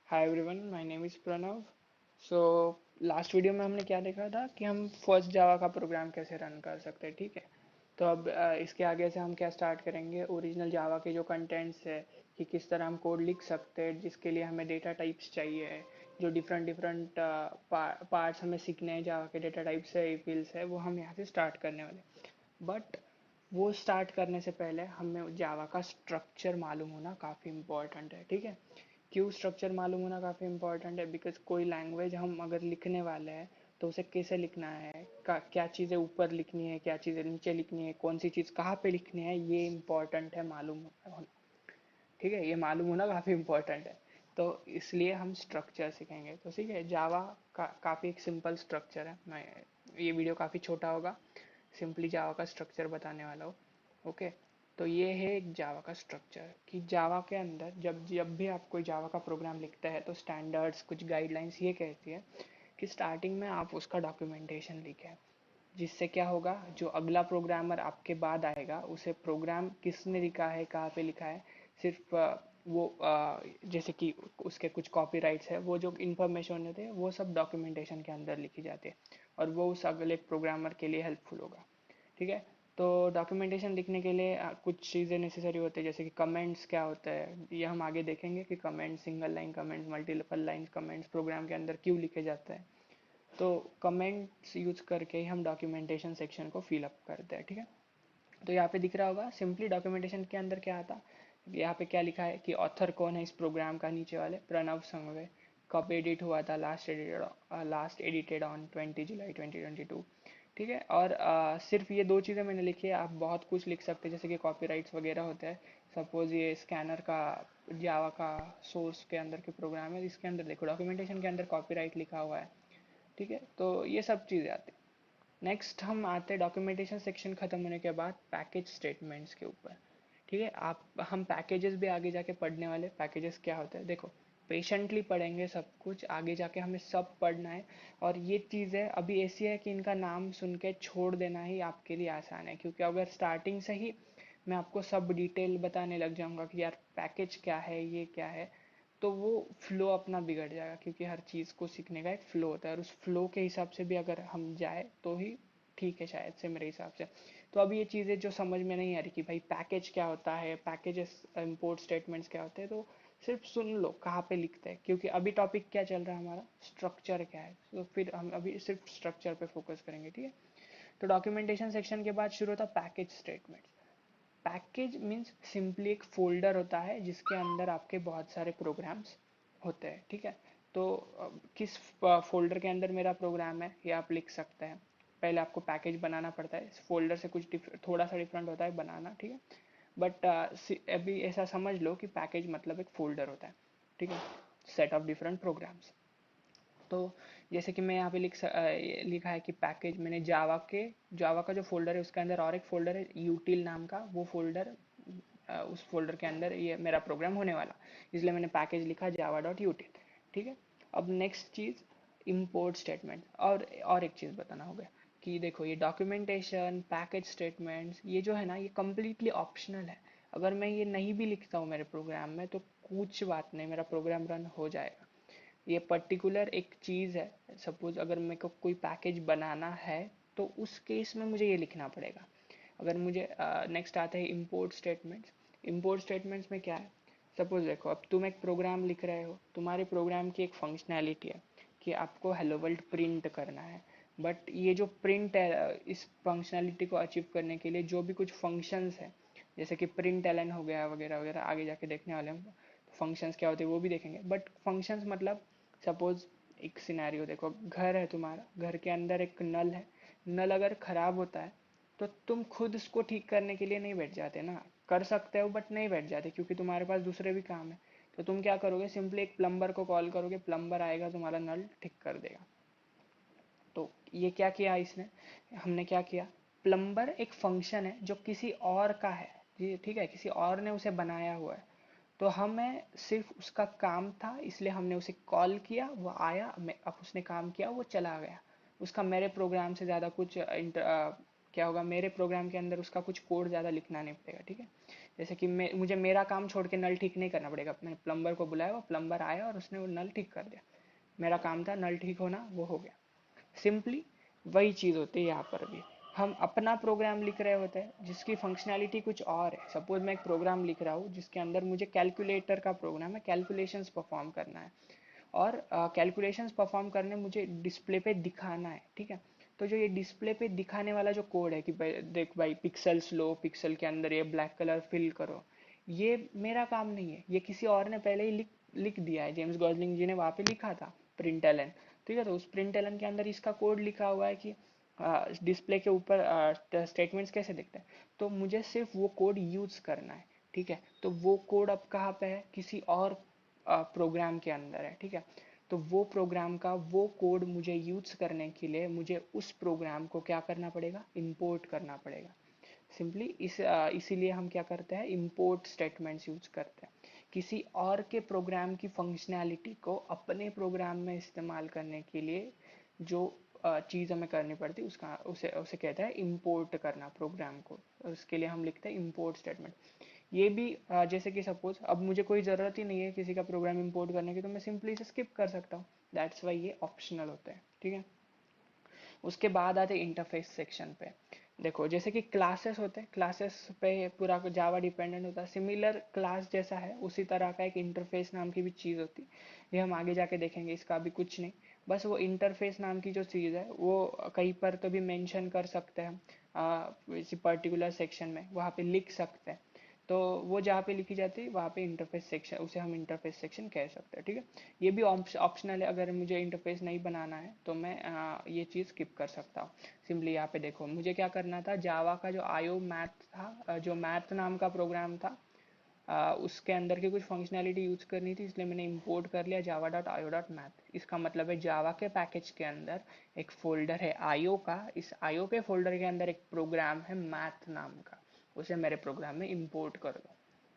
Hi everyone, my name is Pranav. So last video में हमने क्या देखा था कि हम फर्स्ट जावा का प्रोग्राम कैसे रन कर सकते हैं। ठीक है, तो अब इसके आगे से हम क्या स्टार्ट करेंगे, ओरिजिनल जावा के जो कंटेंट्स है कि किस तरह हम कोड लिख सकते हैं, जिसके लिए हमें डेटा टाइप्स चाहिए, जो डिफरेंट डिफरेंट पार्ट्स हमें सीखने हैं जावा के डेटा टाइप्स है, फील्ड्स है, वो हम यहाँ से स्टार्ट करने वाले। बट वो स्टार्ट करने से पहले हमें जावा का स्ट्रक्चर मालूम होना काफ़ी इम्पोर्टेंट है। ठीक है, क्यों स्ट्रक्चर मालूम होना काफ़ी इंपॉर्टेंट है? बिकॉज कोई लैंग्वेज हम अगर लिखने वाले हैं तो उसे कैसे लिखना है, क्या चीज़ें ऊपर लिखनी है, क्या चीज़ें नीचे लिखनी है, कौन सी चीज़ कहाँ पे लिखनी है, ये इम्पॉर्टेंट है मालूम होना। ठीक है, ये मालूम होना काफ़ी इंपॉर्टेंट है। तो इसलिए हम स्ट्रक्चर सीखेंगे। तो ठीक है, जावा का काफ़ी एक सिंपल स्ट्रक्चर है। मैं ये वीडियो काफ़ी छोटा होगा, सिंपली जावा का स्ट्रक्चर बताने वाला हूँ। ओके, तो ये है एक जावा का स्ट्रक्चर कि जावा के अंदर जब जब भी आप कोई जावा का प्रोग्राम लिखते हैं तो स्टैंडर्ड्स कुछ गाइडलाइंस ये कहती है कि स्टार्टिंग में आप उसका डॉक्यूमेंटेशन लिखें, जिससे क्या होगा, जो अगला प्रोग्रामर आपके बाद आएगा उसे प्रोग्राम किसने लिखा है, कहाँ पे लिखा है, सिर्फ वो जैसे कि उसके कुछ कॉपीराइट्स है, वो जो इन्फॉर्मेशन होते हैं वो सब डॉक्यूमेंटेशन के अंदर लिखी जाती है और वो उस अगले प्रोग्रामर के लिए हेल्पफुल होगा। ठीक है, तो डॉक्यूमेंटेशन लिखने के लिए कुछ चीज़ें नेसेसरी होती है, जैसे कि कमेंट्स क्या होता है, ये हम आगे देखेंगे कि comments, single line comments, multiple line comments program के अंदर क्यों लिखे जाते हैं। तो कमेंट्स यूज करके ही हम डॉक्यूमेंटेशन सेक्शन को फिल अप करते हैं। ठीक है, तो यहाँ पे दिख रहा होगा सिंपली डॉक्यूमेंटेशन के अंदर क्या आता, यहाँ पे क्या लिखा है कि ऑथर कौन है इस प्रोग्राम का, नीचे वाले प्रणव संघवी, कब एडिट हुआ था, लास्ट एडिटेड ऑन 20 जुलाई 2022। ठीक है, और सिर्फ ये दो चीज़ें मैंने लिखी है, आप बहुत कुछ लिख सकते हैं जैसे कि कॉपीराइट्स वगैरह होते हैं। सपोज ये स्कैनर का जावा का सोर्स के अंदर के प्रोग्राम है, इसके अंदर देखो डॉक्यूमेंटेशन के अंदर कॉपीराइट लिखा हुआ है। ठीक है, तो ये सब चीज़ें आती हैं। नेक्स्ट हम आते हैं डॉक्यूमेंटेशन सेक्शन खत्म होने के बाद पैकेज स्टेटमेंट्स के ऊपर। ठीक है, आप हम पैकेजेस भी आगे जाके पढ़ने वाले, पैकेजेस क्या होते हैं देखो, पेशेंटली पढ़ेंगे सब कुछ, आगे जाके हमें सब पढ़ना है। और ये चीज़ें अभी ऐसी है कि इनका नाम सुन के छोड़ देना ही आपके लिए आसान है, क्योंकि अगर स्टार्टिंग से ही मैं आपको सब डिटेल बताने लग जाऊंगा कि यार पैकेज क्या है, ये क्या है, तो वो फ्लो अपना बिगड़ जाएगा, क्योंकि हर चीज़ को सीखने का एक फ्लो होता है और उस फ्लो के हिसाब से भी अगर हम जाए तो ही ठीक है शायद से, मेरे हिसाब से। तो अब ये चीज़ें जो समझ में नहीं आ रही कि भाई पैकेज क्या होता है, पैकेजेस इंपोर्ट स्टेटमेंट्स क्या होते हैं, तो सिर्फ सुन लो कहाँ पे लिखते हैं, क्योंकि अभी टॉपिक क्या चल रहा है हमारा, स्ट्रक्चर क्या है, तो फिर हम अभी सिर्फ स्ट्रक्चर पे फोकस करेंगे। ठीक है, तो डॉक्यूमेंटेशन सेक्शन के बाद शुरू होता है package statement. Package means simply एक फोल्डर होता है जिसके अंदर आपके बहुत सारे प्रोग्राम्स होते हैं। ठीक है, तो किस फोल्डर के अंदर मेरा प्रोग्राम है ये आप लिख सकते हैं। पहले आपको पैकेज बनाना पड़ता है, इस फोल्डर से कुछ थोड़ा सा डिफरेंट होता है बनाना। ठीक है, बट अभी ऐसा समझ लो कि पैकेज मतलब एक फोल्डर होता है। ठीक है, सेट ऑफ डिफरेंट प्रोग्राम्स। तो जैसे कि मैं यहाँ पे लिखा है कि पैकेज, मैंने जावा का जो फोल्डर है उसके अंदर और एक फोल्डर है यूटिल नाम का, वो फोल्डर, उस फोल्डर के अंदर ये मेरा प्रोग्राम होने वाला, इसलिए मैंने पैकेज लिखा जावा डॉट यूटिल। ठीक है, अब नेक्स्ट चीज़ इम्पोर्ट स्टेटमेंट। और एक चीज़ बताना होगा कि देखो ये डॉक्यूमेंटेशन, पैकेज स्टेटमेंट्स, ये जो है ना, ये कम्प्लीटली ऑप्शनल है। अगर मैं ये नहीं भी लिखता हूँ मेरे प्रोग्राम में तो कुछ बात नहीं, मेरा प्रोग्राम रन हो जाएगा। ये पर्टिकुलर एक चीज़ है, सपोज अगर मेरे को कोई पैकेज बनाना है तो उस केस में मुझे ये लिखना पड़ेगा। अगर मुझे नेक्स्ट आता है इंपोर्ट स्टेटमेंट्स। इंपोर्ट स्टेटमेंट्स में क्या है, सपोज देखो अब तुम एक प्रोग्राम लिख रहे हो, तुम्हारे प्रोग्राम की एक फंक्शनैलिटी है कि आपको हेलो वर्ल्ड प्रिंट करना है। बट ये जो प्रिंट है, इस फंक्शनैलिटी को अचीव करने के लिए जो भी कुछ फंक्शंस है, जैसे कि प्रिंट एलन हो गया वगैरह वगैरह, आगे जाके देखने वाले हम फंक्शंस क्या होते हैं वो भी देखेंगे। बट फंक्शंस मतलब सपोज एक सिनेरियो देखो, घर है तुम्हारा, घर के अंदर एक नल है, नल अगर खराब होता है तो तुम खुद उसको ठीक करने के लिए नहीं बैठ जाते ना, कर सकते हो बट नहीं बैठ जाते, क्योंकि तुम्हारे पास दूसरे भी काम है। तो तुम क्या करोगे, सिंपली एक प्लम्बर को कॉल करोगे, प्लम्बर आएगा तुम्हारा नल ठीक कर देगा। तो ये क्या किया इसने, हमने क्या किया, प्लम्बर एक फंक्शन है जो किसी और का है जी, ठीक है, किसी और ने उसे बनाया हुआ है। तो हमें सिर्फ उसका काम था, इसलिए हमने उसे कॉल किया, वो आया, अब उसने काम किया, वो चला गया। उसका मेरे प्रोग्राम से ज़्यादा कुछ क्या होगा, मेरे प्रोग्राम के अंदर उसका कुछ कोड ज़्यादा लिखना नहीं पड़ेगा, ठीक है। जैसे कि मुझे मेरा काम छोड़ के नल ठीक नहीं करना पड़ेगा, मैंने प्लम्बर को बुलाया, वो प्लम्बर आया और उसने वो नल ठीक कर दिया, मेरा काम था नल ठीक होना, वो हो गया। सिंपली वही चीज़ होती है यहाँ पर भी। हम अपना प्रोग्राम लिख रहे होते हैं जिसकी फंक्शनैलिटी कुछ और है। सपोज मैं एक प्रोग्राम लिख रहा हूँ जिसके अंदर मुझे कैलकुलेटर का प्रोग्राम है, कैलकुलेशंस परफॉर्म करना है, और कैलकुलेशंस परफॉर्म करने मुझे डिस्प्ले पे दिखाना है, ठीक है। तो जो ये डिस्प्ले पे दिखाने वाला जो कोड है कि भाई देख भाई पिक्सल्स लो, पिक्सल के अंदर ये ब्लैक कलर फिल करो, ये मेरा काम नहीं है, ये किसी और ने पहले ही लिख लिख दिया है। जेम्स गॉसलिंग जी ने वहाँ पे लिखा था प्रिंट एलन, ठीक है। तो उस प्रिंट एलन के अंदर इसका कोड लिखा हुआ है कि डिस्प्ले के ऊपर स्टेटमेंट्स कैसे दिखते हैं, तो मुझे सिर्फ वो कोड यूज करना है, ठीक है। तो वो कोड अब कहाँ पे है, किसी और प्रोग्राम के अंदर है, ठीक है। तो वो प्रोग्राम का वो कोड मुझे यूज करने के लिए मुझे उस प्रोग्राम को क्या करना पड़ेगा, इंपोर्ट करना पड़ेगा। सिंपली इसीलिए हम क्या करते हैं, इंपोर्ट स्टेटमेंट्स यूज करते हैं, किसी और के प्रोग्राम की फंक्शनैलिटी को अपने प्रोग्राम में इस्तेमाल करने के लिए जो चीज़ हमें करनी पड़ती है उसका उसे उसे कहते हैं इंपोर्ट करना प्रोग्राम को। उसके लिए हम लिखते हैं इंपोर्ट स्टेटमेंट। ये भी जैसे कि सपोज अब मुझे कोई ज़रूरत ही नहीं है किसी का प्रोग्राम इंपोर्ट करने की, तो मैं सिंपली इसे स्किप कर सकता हूँ। दैट्स वाई ये ऑप्शनल होता है, ठीक है। उसके बाद आते इंटरफेस सेक्शन पे। देखो जैसे कि क्लासेस होते हैं, क्लासेस पे पूरा जावा डिपेंडेंट होता है, सिमिलर क्लास जैसा है उसी तरह का एक इंटरफेस नाम की भी चीज़ होती है। ये हम आगे जाके देखेंगे, इसका भी कुछ नहीं, बस वो इंटरफेस नाम की जो चीज़ है वो कहीं पर तो भी मेंशन कर सकते हैं हम किसी पर्टिकुलर सेक्शन में, वहाँ पे लिख सकते हैं। तो वो जहाँ पे लिखी जाती है वहाँ पे इंटरफेस सेक्शन, उसे हम इंटरफेस सेक्शन कह सकते हैं, ठीक है। ये भी ऑप्शनल है, अगर मुझे इंटरफेस नहीं बनाना है तो मैं ये चीज़ स्किप कर सकता हूँ। सिंपली यहाँ पे देखो मुझे क्या करना था, जावा का जो आयो मैथ था, जो मैथ नाम का प्रोग्राम था, उसके अंदर की कुछ फंक्शनैलिटी यूज करनी थी, इसलिए मैंने इंपोर्ट कर लिया java.io.math। इसका मतलब है जावा के पैकेज के अंदर एक फोल्डर है आईओ का, इस आईओ के फोल्डर के अंदर एक प्रोग्राम है मैथ नाम का, उसे मेरे प्रोग्राम में इंपोर्ट कर दो,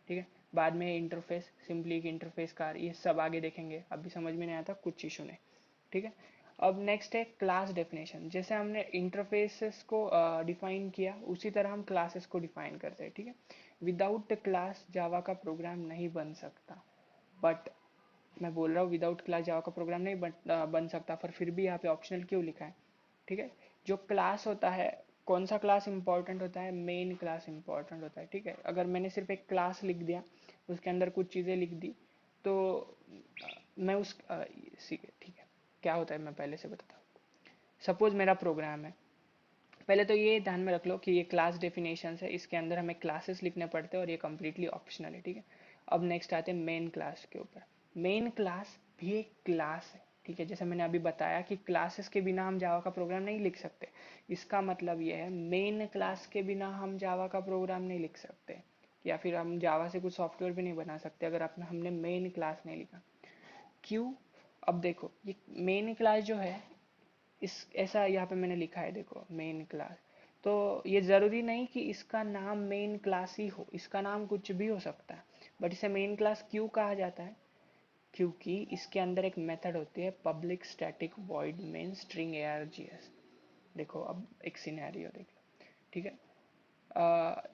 ठीक है। बाद में इंटरफेस, सिंपली एक इंटरफेस का, ये सब आगे देखेंगे, अभी समझ में नहीं आया था कुछ इशू नहीं, ठीक है। अब नेक्स्ट है क्लास डेफिनेशन। जैसे हमने इंटरफेसेस को डिफाइन किया उसी तरह हम क्लासेस को डिफाइन करते हैं, ठीक है। विदाउट क्लास जावा का प्रोग्राम नहीं बन सकता, बट मैं बोल रहा हूँ विदाउट क्लास जावा का प्रोग्राम नहीं बन सकता, पर फिर भी यहाँ पे ऑप्शनल क्यों लिखा है, ठीक है। जो क्लास होता है, कौन सा क्लास इंपॉर्टेंट होता है, मेन क्लास इंपॉर्टेंट होता है, ठीक है। अगर मैंने सिर्फ एक क्लास लिख दिया, उसके अंदर कुछ चीज़ें लिख दी, तो मैं उस ठीक है, क्या होता है मैं पहले से बताता हूँ। सपोज मेरा प्रोग्राम है, पहले तो ये ध्यान में रख लो कि ये क्लास डेफिनेशन है, इसके अंदर हमें क्लासेस लिखने पड़ते हैं और ये कम्प्लीटली ऑप्शनल है, ठीक है। अब नेक्स्ट आते हैं मेन क्लास के ऊपर। मेन क्लास भी एक क्लास है, ठीक है। जैसे मैंने अभी बताया कि क्लासेस के बिना हम जावा का प्रोग्राम नहीं लिख सकते, इसका मतलब ये है मेन क्लास के बिना हम जावा का प्रोग्राम नहीं लिख सकते, या फिर हम जावा से कुछ सॉफ्टवेयर भी नहीं बना सकते अगर हमने मेन क्लास नहीं लिखा। क्यों, अब देखो ये मेन क्लास जो है, इस ऐसा यहाँ पे मैंने लिखा है, देखो मेन क्लास, तो ये ज़रूरी नहीं कि इसका नाम मेन क्लास ही हो, इसका नाम कुछ भी हो सकता है, बट इसे मेन क्लास क्यों कहा जाता है, क्योंकि इसके अंदर एक मेथड होती है public static void main string args। देखो अब एक सिनेरियो देख लो, ठीक है।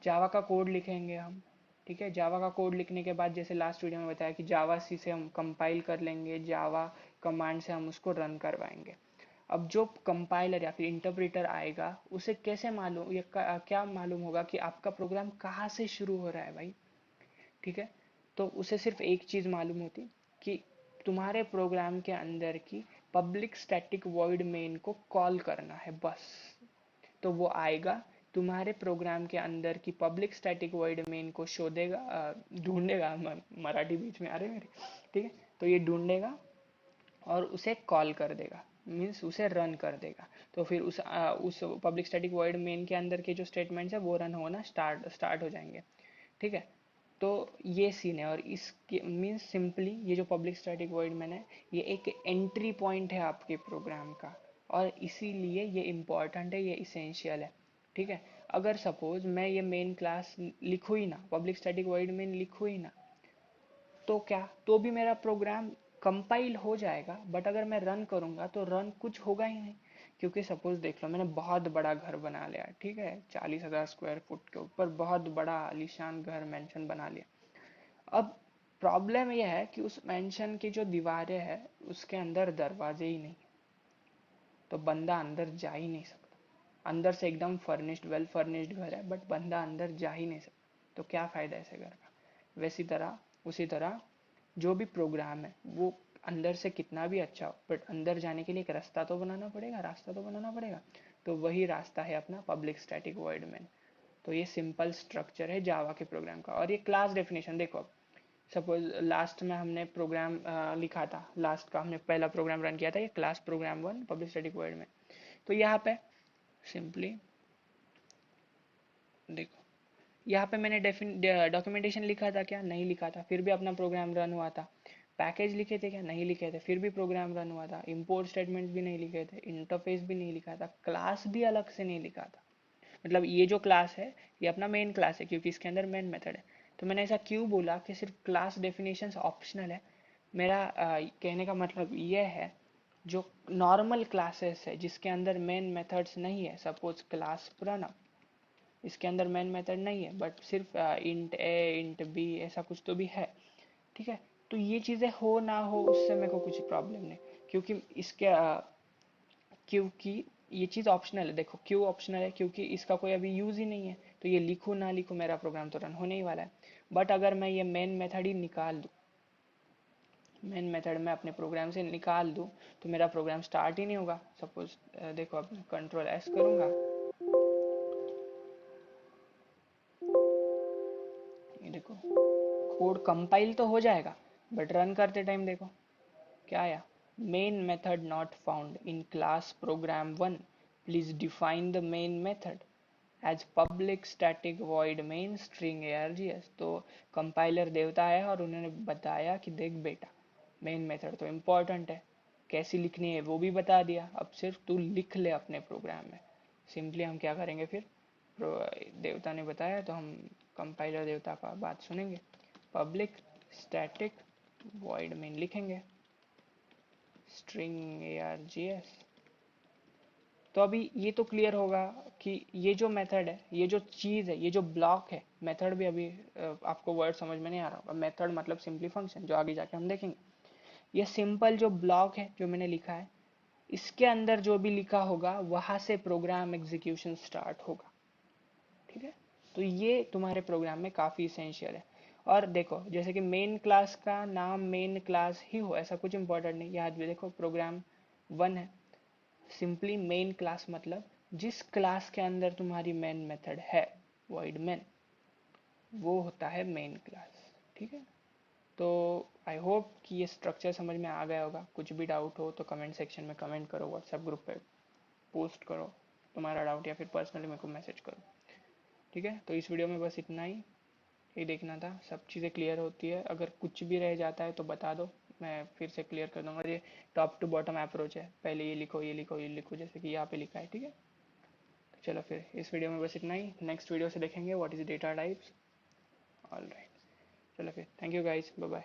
जावा का कोड लिखेंगे हम, ठीक है। जावा का कोड लिखने के बाद जैसे लास्ट वीडियो में बताया कि जावा सी से हम कंपाइल कर लेंगे, जावा कमांड से हम उसको रन करवाएंगे। अब जो कंपाइलर या फिर इंटरप्रेटर आएगा उसे कैसे मालूम, या क्या मालूम होगा कि आपका प्रोग्राम कहाँ से शुरू हो रहा है भाई, ठीक है। तो उसे सिर्फ एक चीज़ मालूम होती कि तुम्हारे प्रोग्राम के अंदर की पब्लिक स्टैटिक वॉइड मेन को कॉल करना है बस। तो वो आएगा, तुम्हारे प्रोग्राम के अंदर की पब्लिक स्टैटिक वॉइड मेन को शोधेगा, ढूंढेगा, मराठी बीच में आ रही मेरी, ठीक है। तो ये ढूंढेगा और उसे कॉल कर देगा, मीन्स उसे रन कर देगा। तो फिर उस पब्लिक स्टैटिक वॉइड मेन के अंदर के जो स्टेटमेंट्स है वो रन होना स्टार्ट हो जाएंगे, ठीक है। तो ये सीन है, और इसके मीन्स सिंपली ये जो पब्लिक स्टैटिक वॉइड मेन है ये एक एंट्री पॉइंट है आपके प्रोग्राम का, और इसीलिए ये इम्पॉर्टेंट है, ये इसेंशियल है, ठीक है। अगर सपोज मैं ये मेन क्लास लिखूँ ही ना, पब्लिक स्टैटिक वॉइड मेन लिखूँ ही ना, तो क्या, तो भी मेरा प्रोग्राम कंपाइल हो जाएगा, बट अगर मैं रन करूंगा तो रन कुछ होगा ही नहीं, क्योंकि सपोज देख लो मैंने बहुत बड़ा घर बना लिया, ठीक है, 40,000 स्क्वायर फुट के ऊपर बहुत बड़ा आलीशान घर मेंशन बना लिया। अब प्रॉब्लम यह है कि उस मेंशन की जो दीवारें हैं उसके अंदर दरवाजे ही नहीं, तो बंदा अंदर जा ही नहीं सकता। अंदर से एकदम फर्निश्ड, वेल फर्निश्ड घर है बट बंदा अंदर जा ही नहीं सकता, तो क्या फायदा ऐसे घर का। वैसी तरह उसी तरह जो भी प्रोग्राम है वो अंदर से कितना भी अच्छा हो बट अंदर जाने के लिए एक रास्ता तो बनाना पड़ेगा, रास्ता तो बनाना पड़ेगा। तो वही रास्ता है अपना पब्लिक स्टैटिक वॉइड मेन। तो ये सिंपल स्ट्रक्चर है जावा के प्रोग्राम का। और ये क्लास डेफिनेशन देखो, सपोज लास्ट में हमने प्रोग्राम लिखा था, लास्ट का हमने पहला प्रोग्राम रन किया था, ये class program 1 public static void में। तो यहाँ पे सिंपली देखो, यहाँ पे मैंने डॉक्यूमेंटेशन लिखा था क्या, नहीं लिखा था, फिर भी अपना प्रोग्राम रन हुआ था। पैकेज लिखे थे क्या, नहीं लिखे थे, फिर भी प्रोग्राम रन हुआ था। इंपोर्ट स्टेटमेंट भी नहीं लिखे थे, इंटरफेस भी नहीं लिखा था, क्लास भी अलग से नहीं लिखा था। मतलब ये जो क्लास है ये अपना मेन क्लास है क्योंकि इसके अंदर मेन मेथड है। तो मैंने ऐसा क्यों बोला कि सिर्फ क्लास डेफिनेशंस ऑप्शनल है। मेरा कहने का मतलब ये है, जो नॉर्मल क्लासेस है जिसके अंदर मेन मेथड्स नहीं है, सपोज क्लास पुराना, इसके अंदर मेन मेथड नहीं है बट सिर्फ इंट ए इंट बी ऐसा कुछ तो भी है, ठीक है। तो ये चीज़ें हो ना हो उससे मेरे को कुछ प्रॉब्लम नहीं, क्योंकि इसके क्योंकि ये चीज़ ऑप्शनल है। देखो क्यों ऑप्शनल है, क्योंकि इसका कोई अभी यूज़ ही नहीं है, तो ये लिखूँ ना लिखूँ मेरा प्रोग्राम तो रन होने ही वाला है। बट अगर मैं ये मेन मेथड ही निकाल दूँ, मेन मेथड में अपने प्रोग्राम से निकाल दूँ, तो मेरा प्रोग्राम स्टार्ट ही नहीं होगा। सपोज देखो अब कंट्रोल एस करूँगा, ये देखो कोड कंपाइल तो हो जाएगा बट रन करते टाइम देखो क्या आया, main method not found in class program 1, please define the main method as public static void main string args। तो कंपाइलर देवता है और उन्होंने बताया कि देख बेटा मेन मेथड तो इम्पोर्टेंट है, कैसी लिखनी है वो भी बता दिया, अब सिर्फ तू लिख ले अपने प्रोग्राम में। सिंपली हम क्या करेंगे फिर, देवता ने बताया तो हम कंपाइलर देवता का बात सुनेंगे, पब्लिक स्टैटिक वॉइड मेन लिखेंगे स्ट्रिंग args। तो अभी ये तो क्लियर होगा कि ये जो मेथड है, ये जो चीज़ है, ये जो ब्लॉक है, मेथड भी अभी आपको वर्ड समझ में नहीं आ रहा होगा, मेथड मतलब सिंपली फंक्शन, जो आगे जाके हम देखेंगे। ये सिंपल जो ब्लॉक है जो मैंने लिखा है, इसके अंदर जो भी लिखा होगा वहां से प्रोग्राम एग्जीक्यूशन स्टार्ट होगा, ठीक है। तो ये तुम्हारे प्रोग्राम में काफ़ी इसेंशियल है। और देखो जैसे कि मेन क्लास का नाम मेन क्लास ही हो ऐसा कुछ इंपॉर्टेंट नहीं, याद भी देखो प्रोग्राम 1 है, सिंपली मेन क्लास मतलब जिस क्लास के अंदर तुम्हारी मेन मेथड है वॉइड मेन, वो होता है मेन क्लास, ठीक है। तो आई होप कि ये स्ट्रक्चर समझ में आ गया होगा। कुछ भी डाउट हो तो कमेंट सेक्शन में कमेंट करो, व्हाट्सएप ग्रुप पे पोस्ट करो तुम्हारा डाउट, या फिर पर्सनली मेरे को मैसेज करो, ठीक है। तो इस वीडियो में बस इतना ही, यही देखना था, सब चीज़ें क्लियर होती है। अगर कुछ भी रह जाता है तो बता दो, मैं फिर से क्लियर कर दूंगा। ये टॉप टू बॉटम अप्रोच है, पहले ये लिखो ये लिखो ये लिखो, जैसे कि यहाँ पे लिखा है, ठीक है। तो चलो फिर इस वीडियो में बस इतना ही, नेक्स्ट वीडियो से देखेंगे what is data types. All right, चलो फिर thank you guys, bye bye.